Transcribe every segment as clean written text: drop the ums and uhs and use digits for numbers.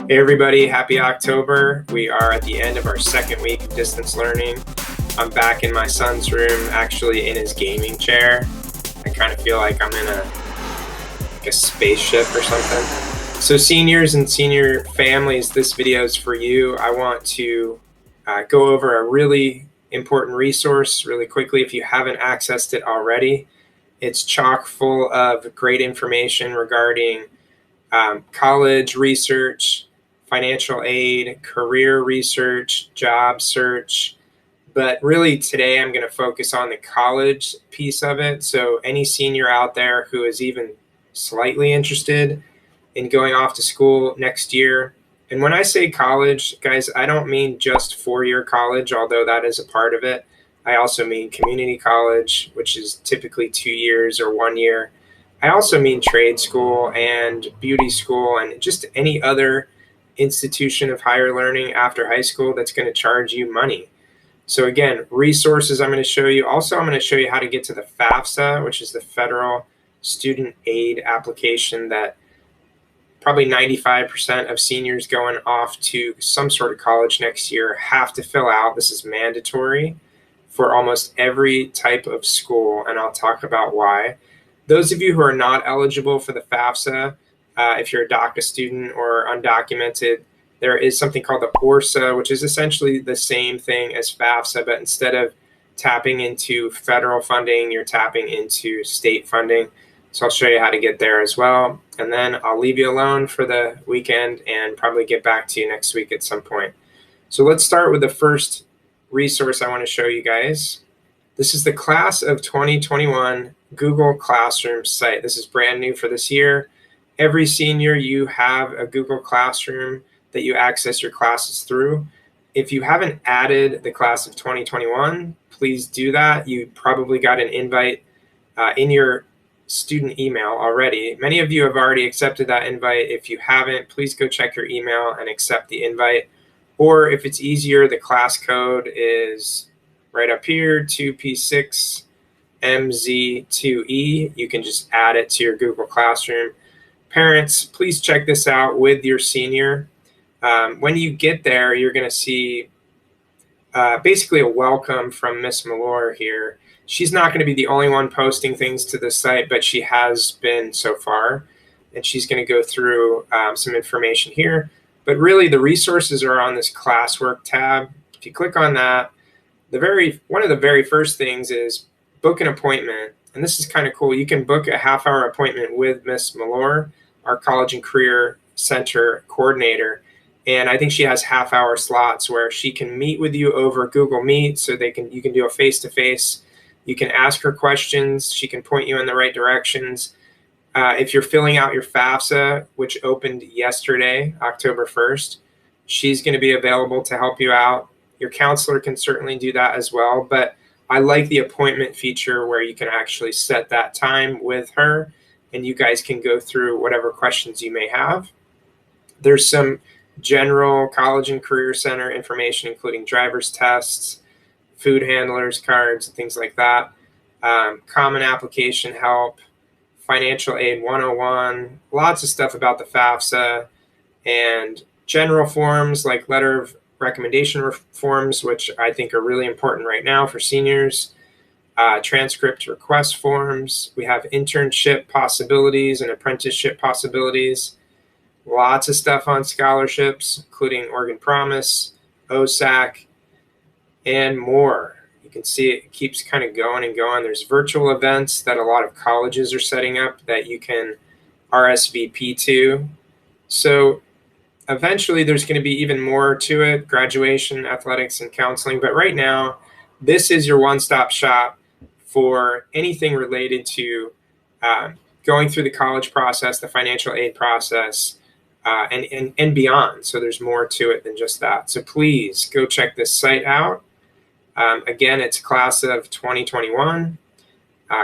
Hey everybody, happy October. We are at the end of our second week of distance learning. I'm back in my son's room, actually in his gaming chair. I kind of feel like I'm in a spaceship or something. So seniors and senior families, this video is for you. I want to go over a really important resource really quickly if you haven't accessed it already. It's chock full of great information regarding college research, financial aid, career research, job search. But really today I'm going to focus on the college piece of it. So any senior out there who is even slightly interested in going off to school next year. And when I say college, guys, I don't mean just four-year college, although that is a part of it. I also mean community college, which is typically 2 years or 1 year. I also mean trade school and beauty school and just any other institution of higher learning after high school that's going to charge you money. So again, resources I'm going to show you. Also, I'm going to show you how to get to the FAFSA, which is the federal student aid application that probably 95% of seniors going off to some sort of college next year have to fill out. This is mandatory for almost every type of school, and I'll talk about why. Those of you who are not eligible for the FAFSA, if you're a DACA student or undocumented, there is something called the ORSA, which is essentially the same thing as FAFSA, but instead of tapping into federal funding, you're tapping into state funding. So I'll show you how to get there as well. And then I'll leave you alone for the weekend and probably get back to you next week at some point. So let's start with the first resource I want to show you guys. This is the Class of 2021 Google Classroom site. This is brand new for this year. Every senior, you have a Google Classroom that you access your classes through. If you haven't added the Class of 2021, please do that. You probably got an invite in your student email already. Many of you have already accepted that invite. If you haven't, please go check your email and accept the invite. Or if it's easier, the class code is right up here, 2P6MZ2E. You can just add it to your Google Classroom. Parents, please check this out with your senior. When you get there, you're going to see basically a welcome from Miss Mellor here. She's not going to be the only one posting things to the site, but she has been so far. And she's going to go through some information here. But really, the resources are on this classwork tab. If you click on that, one of the very first things is book an appointment. And this is kind of cool. You can book a half-hour appointment with Miss Mellor, our College and Career Center coordinator. And I think she has half-hour slots where she can meet with you over Google Meet, so you can do a face-to-face. You can ask her questions. She can point you in the right directions. If you're filling out your FAFSA, which opened yesterday, October 1st, she's going to be available to help you out. Your counselor can certainly do that as well, but I like the appointment feature where you can actually set that time with her and you guys can go through whatever questions you may have. There's some general College and Career Center information, including driver's tests, food handlers cards, and things like that. Common application help, financial aid 101, lots of stuff about the FAFSA, and general forms like letter of recommendation forms, which I think are really important right now for seniors, transcript request forms. We have internship possibilities and apprenticeship possibilities. Lots of stuff on scholarships, including Oregon Promise, OSAC, and more. You can see it keeps kind of going and going. There's virtual events that a lot of colleges are setting up that you can RSVP to. So eventually there's going to be even more to it, graduation, athletics, and counseling. But right now, this is your one-stop shop for anything related to going through the college process, the financial aid process, and beyond. So there's more to it than just that. So please go check this site out. Again, it's Class of 2021,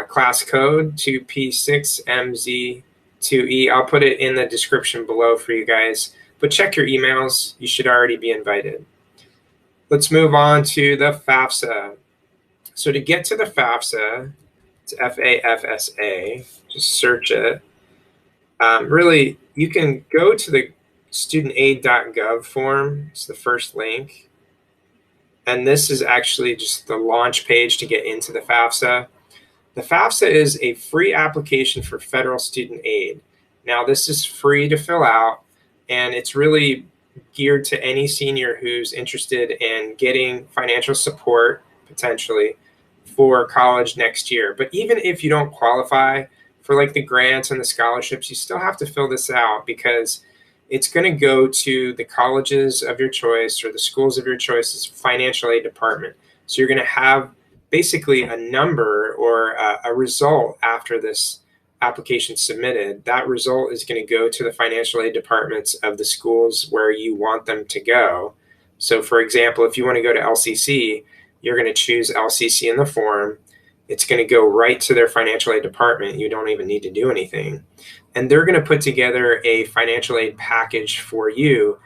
class code 2P6MZ2E. I'll put it in the description below for you guys, but check your emails. You should already be invited. Let's move on to the FAFSA. So to get to the FAFSA, it's FAFSA, just search it. Really, you can go to the studentaid.gov form. It's the first link. And this is actually just the launch page to get into the FAFSA. The FAFSA is a free application for federal student aid. Now, this is free to fill out, and it's really geared to any senior who's interested in getting financial support, potentially, for college next year. But even if you don't qualify for like the grants and the scholarships, you still have to fill this out because it's going to go to the colleges of your choice or the schools of your choice's financial aid department. So you're going to have basically a number or a result after this application submitted. That result is going to go to the financial aid departments of the schools where you want them to go. So for example, if you want to go to LCC, you're going to choose LCC in the form. It's going to go right to their financial aid department. You don't even need to do anything. And they're going to put together a financial aid package for you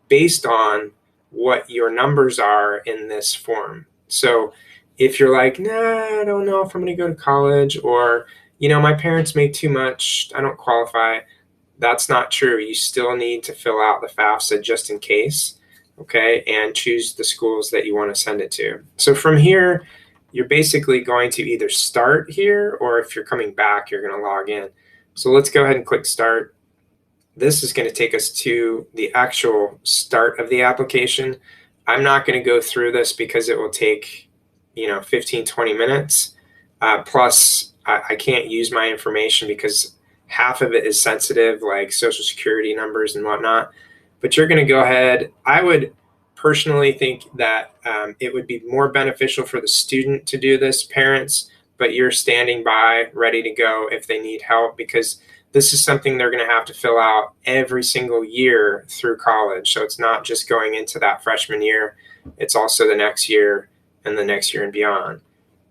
based on what your numbers are in this form. So if you're like, nah, I don't know if I'm going to go to college, or, you know, my parents make too much, I don't qualify, that's not true. You still need to fill out the FAFSA just in case, okay, and choose the schools that you want to send it to. So from here, you're basically going to either start here, or if you're coming back, you're going to log in. So let's go ahead and click start. This is going to take us to the actual start of the application. I'm not going to go through this because it will take, 15, 20 minutes. Plus, I can't use my information because half of it is sensitive, like social security numbers and whatnot. But you're going to go ahead. I would personally think that it would be more beneficial for the student to do this, parents, but you're standing by ready to go if they need help, because this is something they're going to have to fill out every single year through college. So it's not just going into that freshman year, it's also the next year and the next year and beyond.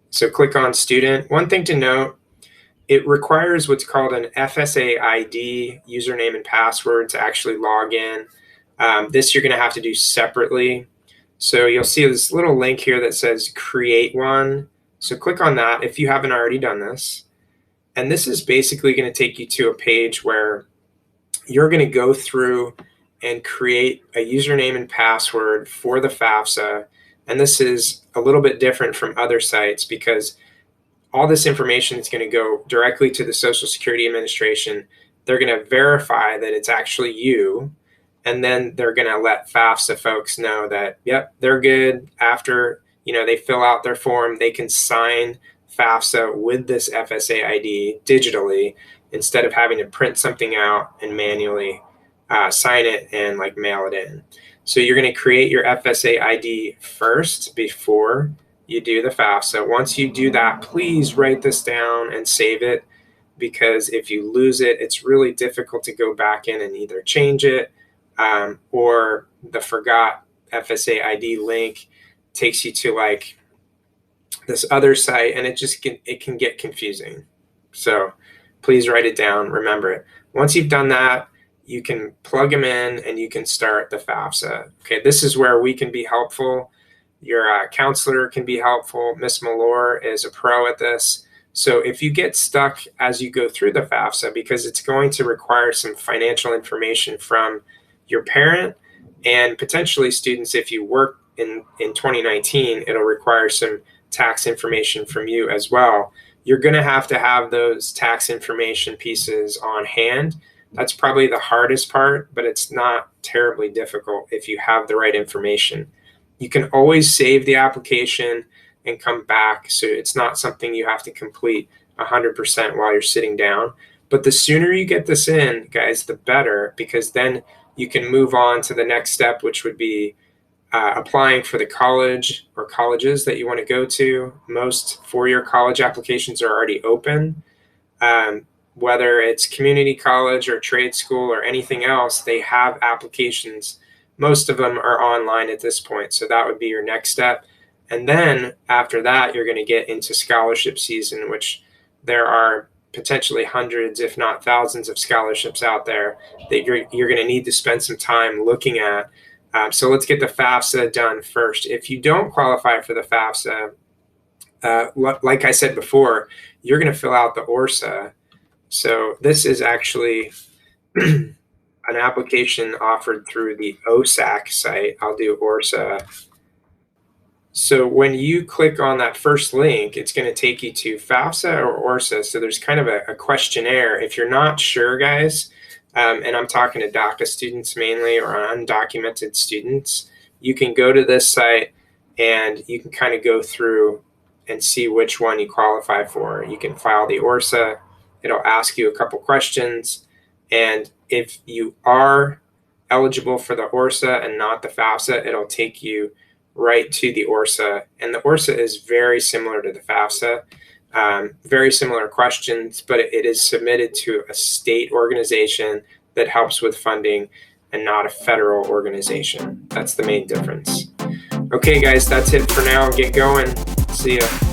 So click on student. One thing to note, it requires what's called an FSA ID, username and password, to actually log in. This you're going to have to do separately. So you'll see this little link here that says create one. So click on that if you haven't already done this. And this is basically going to take you to a page where you're going to go through and create a username and password for the FAFSA. And this is a little bit different from other sites because all this information is going to go directly to the Social Security Administration. They're going to verify that it's actually you. And then they're going to let FAFSA folks know that, yep, they're good. After they fill out their form, they can sign FAFSA with this FSA ID digitally instead of having to print something out and manually sign it and mail it in. So you're going to create your FSA ID first before you do the FAFSA. Once you do that, please write this down and save it, because if you lose it, it's really difficult to go back in and either change it or the forgot FSA ID link takes you to this other site, and it can get confusing. So please write it down, remember it. Once you've done that, you can plug them in and you can start the FAFSA. Okay, this is where we can be helpful. Your counselor can be helpful. Miss Mellor is a pro at this. So if you get stuck as you go through the FAFSA, because it's going to require some financial information from your parent and potentially students, if you work in 2019, it'll require some tax information from you as well. You're going to have those tax information pieces on hand. That's probably the hardest part, but it's not terribly difficult if you have the right information. You can always save the application and come back, so it's not something you have to complete 100% while you're sitting down. But the sooner you get this in, guys, the better, because then you can move on to the next step, which would be applying for the college or colleges that you want to go to. Most four-year college applications are already open. Whether it's community college or trade school or anything else, they have applications. Most of them are online at this point, so that would be your next step. And then after that, you're going to get into scholarship season, which there are potentially hundreds, if not thousands, of scholarships out there that you're going to need to spend some time looking at. So let's get the FAFSA done first. If you don't qualify for the FAFSA, like I said before, you're going to fill out the ORSA. So this is actually an application offered through the OSAC site. I'll do ORSA. So when you click on that first link, it's going to take you to FAFSA or ORSA. So there's kind of a questionnaire. If you're not sure, guys, and I'm talking to DACA students mainly, or undocumented students, you can go to this site and you can kind of go through and see which one you qualify for. You can file the ORSA. It'll ask you a couple questions. And if you are eligible for the ORSA and not the FAFSA, it'll take you right to the ORSA. And the ORSA is very similar to the FAFSA. Very similar questions, but it is submitted to a state organization that helps with funding and not a federal organization. That's the main difference. Okay, guys, that's it for now. Get going. See ya.